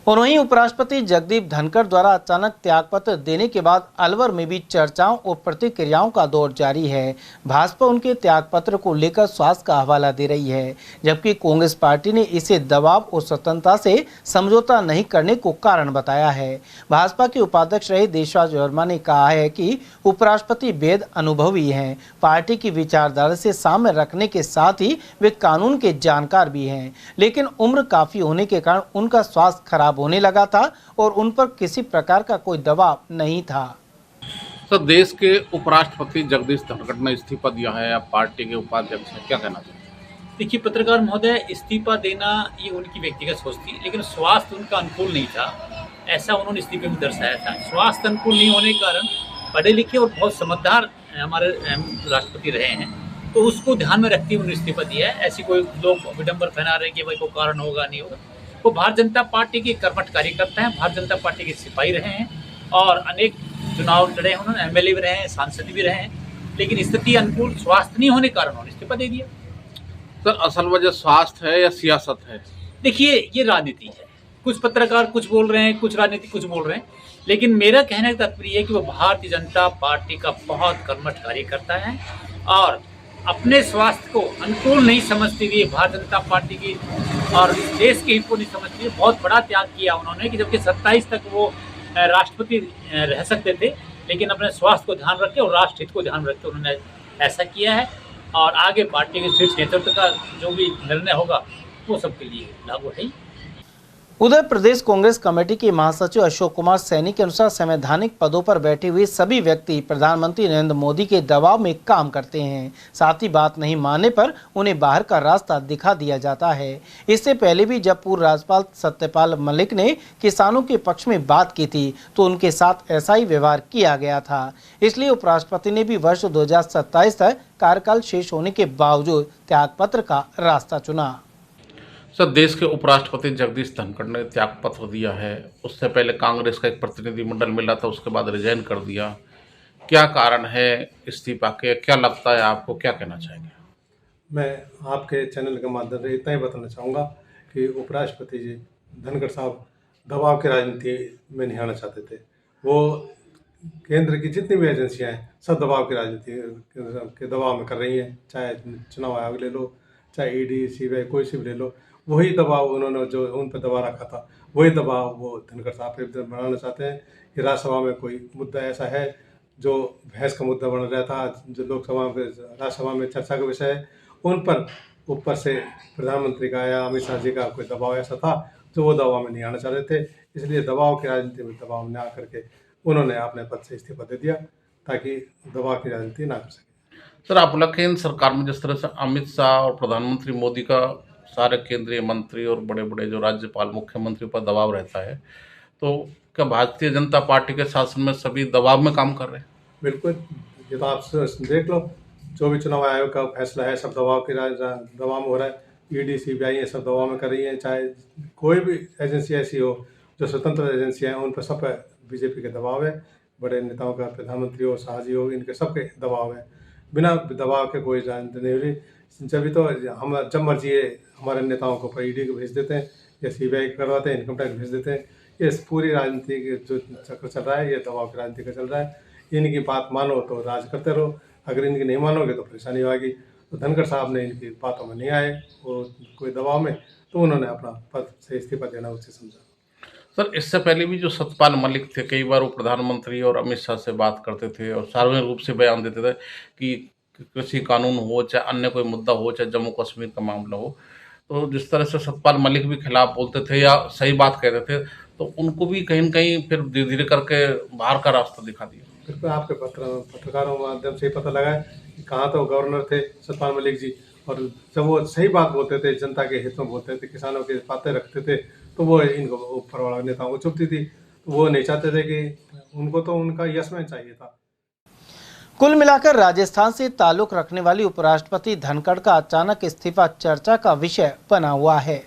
और वहीं उपराष्ट्रपति जगदीप धनखड़ द्वारा अचानक त्यागपत्र देने के बाद अलवर में भी चर्चाओं और प्रतिक्रियाओं का दौर जारी है। भाजपा उनके त्यागपत्र को लेकर स्वास्थ्य का हवाला दे रही है, जबकि कांग्रेस पार्टी ने इसे दबाव और स्वतंत्रता से समझौता नहीं करने को कारण बताया है। भाजपा के उपाध्यक्ष रहे देशराज वर्मा ने कहा है कि उपराष्ट्रपति बेहद अनुभवी हैं, पार्टी की विचारधारा से साम्य रखने के साथ ही वे कानून के जानकार भी हैं, लेकिन उम्र काफी होने के कारण उनका स्वास्थ्य खराब होने लगा था और उन पर किसी प्रकार का कोई दबाव नहीं था। सर, देश के उपराष्ट्रपति जगदीप धनखड़ ने इस्तीफा दिया है, आप पार्टी के उपाध्यक्ष हैं, क्या कहना चाहते हैं? देखिए पत्रकार महोदय, इस्तीफा देना ये उनकी व्यक्तिगत सोच थी, लेकिन स्वास्थ्य उनका अनुकूल नहीं था, ऐसा उन्होंने इस्तीफे में दर्शाया था। स्वास्थ्य अनुकूल नहीं होने के कारण पढ़े लिखे और बहुत समझदार हमारे राष्ट्रपति रहे हैं, तो उसको ध्यान में रखते हुए उन्होंने इस्तीफा दिया है। ऐसी कोई लोग विडंबर फैला रहे हैं कि भाई कोई कारण होगा नहीं होगा। वो भारतीय जनता पार्टी के कर्मठ कार्यकर्ता हैं, भारतीय जनता पार्टी के सिपाही रहे हैं और अनेक चुनाव लड़े हैं, उन्होंने एमएलए भी रहे हैं, सांसद भी रहे हैं, लेकिन स्थिति अनुकूल स्वास्थ्य नहीं होने के कारण उन्होंने इस्तीफा दे दिया। सर, असल वजह स्वास्थ्य है या सियासत है? देखिए, ये राजनीति है। कुछ पत्रकार कुछ बोल रहे हैं, कुछ राजनीति कुछ बोल रहे हैं, लेकिन मेरा कहने का तात्पर्य है कि वो भारतीय जनता पार्टी का बहुत कर्मठ कार्यकर्ता है और अपने स्वास्थ्य को अनुकूल नहीं समझते हुए भारतीय जनता पार्टी की और देश के हित को नहीं समझते हुए बहुत बड़ा त्याग किया उन्होंने, कि जबकि 27 तक वो राष्ट्रपति रह सकते थे, लेकिन अपने स्वास्थ्य को ध्यान रखे और राष्ट्र हित को ध्यान रखते उन्होंने ऐसा किया है। और आगे पार्टी के शीर्ष नेतृत्व का जो भी निर्णय होगा वो सबके लिए लागू है। उधर प्रदेश कांग्रेस कमेटी के महासचिव अशोक कुमार सैनी के अनुसार संवैधानिक पदों पर बैठे हुए सभी व्यक्ति प्रधानमंत्री नरेंद्र मोदी के दबाव में काम करते हैं, साथ ही बात नहीं मानने पर उन्हें बाहर का रास्ता दिखा दिया जाता है। इससे पहले भी जब पूर्व राज्यपाल सत्यपाल मलिक ने किसानों के पक्ष में बात की थी तो उनके साथ ऐसा ही व्यवहार किया गया था। इसलिए उपराष्ट्रपति ने भी वर्ष 2027 तक कार्यकाल शेष होने के बावजूद त्यागपत्र का रास्ता चुना। सर, देश के उपराष्ट्रपति जगदीप धनखड़ ने त्यागपत्र दिया है। उससे पहले कांग्रेस का एक प्रतिनिधिमंडल मिला था, उसके बाद रिजाइन कर दिया। क्या कारण है इस्तीफा के? क्या लगता है आपको, क्या कहना चाहेंगे? मैं आपके चैनल के माध्यम से इतना ही बताना चाहूँगा कि उपराष्ट्रपति जी धनखड़ साहब दबाव की राजनीति में नहीं आना चाहते थे। वो केंद्र की जितनी भी एजेंसियाँ हैं सब दबाव की राजनीति के दबाव में कर रही हैं, चाहे चुनाव आयोग ले लो, चाहे ईडी सीबीआई कोई सी भी ले लो, वही दबाव उन्होंने जो उन पर दबाव रखा था वही दबाव वो धनखड़ साहब पे बढ़ाना चाहते हैं कि राज्यसभा में कोई मुद्दा ऐसा है जो बहस का मुद्दा बन रहा था, जो लोकसभा में राज्यसभा में चर्चा का विषय है, उन पर ऊपर से प्रधानमंत्री का या अमित शाह जी का कोई दबाव ऐसा था जो वो दबाव में नहीं आना चाह रहे थे। इसलिए दबाव की राजनीति में दबाव में आकर के उन्होंने अपने पद से इस्तीफा दे दिया ताकि दबाव की राजनीति ना कर सके। सर, आप लगे केंद्र सरकार में जिस तरह से अमित शाह और प्रधानमंत्री मोदी का सारे केंद्रीय मंत्री और बड़े बड़े जो राज्यपाल मुख्यमंत्री पर दबाव रहता है, तो क्या भारतीय जनता पार्टी के शासन में सभी दबाव में काम कर रहे हैं? बिल्कुल, ये तो आप देख लो, जो भी चुनाव आयोग का फैसला है सब दबाव में हो रहा है। ईडी सीबीआई ये सब दबाव में कर रही हैं, चाहे कोई भी एजेंसी ऐसी हो जो स्वतंत्र एजेंसियाँ हैं उन पर सब पर बीजेपी के दबाव है। बड़े नेताओं का, प्रधानमंत्री हो, शाह जी हो, इनके सबके दबाव है। बिना दबाव के कोई राजनीति नहीं हो रही। जब तो हम जब मर्जी हमारे नेताओं को ईडी को भेज देते हैं या सीबीआई करवाते हैं, इनकम टैक्स भेज देते हैं। ये पूरी राजनीति के जो चक्र चल रहा है ये दबाव की राजनीति का चल रहा है। इनकी बात मानो तो राज करते रहो, अगर इनकी नहीं मानोगे तो परेशानी होगी। तो धनखड़ साहब ने इनकी बातों में नहीं आए और कोई दबाव में, तो उन्होंने अपना पद से इस्तीफा देना उचित समझा। सर, इससे पहले भी जो सत्यपाल मलिक थे, कई बार वो प्रधानमंत्री और अमित शाह से बात करते थे और सार्वजनिक रूप से बयान देते थे कि कृषि कानून हो, चाहे अन्य कोई मुद्दा हो, चाहे जम्मू कश्मीर का मामला हो, तो जिस तरह से सत्यपाल मलिक भी खिलाफ बोलते थे या सही बात कहते थे, तो उनको भी कहीं न कहीं फिर धीरे धीरे करके बाहर का रास्ता दिखा दिया। बिल्कुल, आपके पत्रकारों के माध्यम से ही पता लगा है कि कहाँ तो गवर्नर थे सत्यपाल मलिक जी, और जब वो सही बात बोलते थे, जनता के हित में बोलते थे, किसानों की बातें रखते थे, तो वो इनको ऊपर वाले नेताओं को चुभती थी। तो वो नहीं चाहते थे कि उनको तो उनका यस मैन चाहिए था। कुल मिलाकर राजस्थान से ताल्लुक रखने वाली उपराष्ट्रपति धनखड़ का अचानक इस्तीफा चर्चा का विषय बना हुआ है।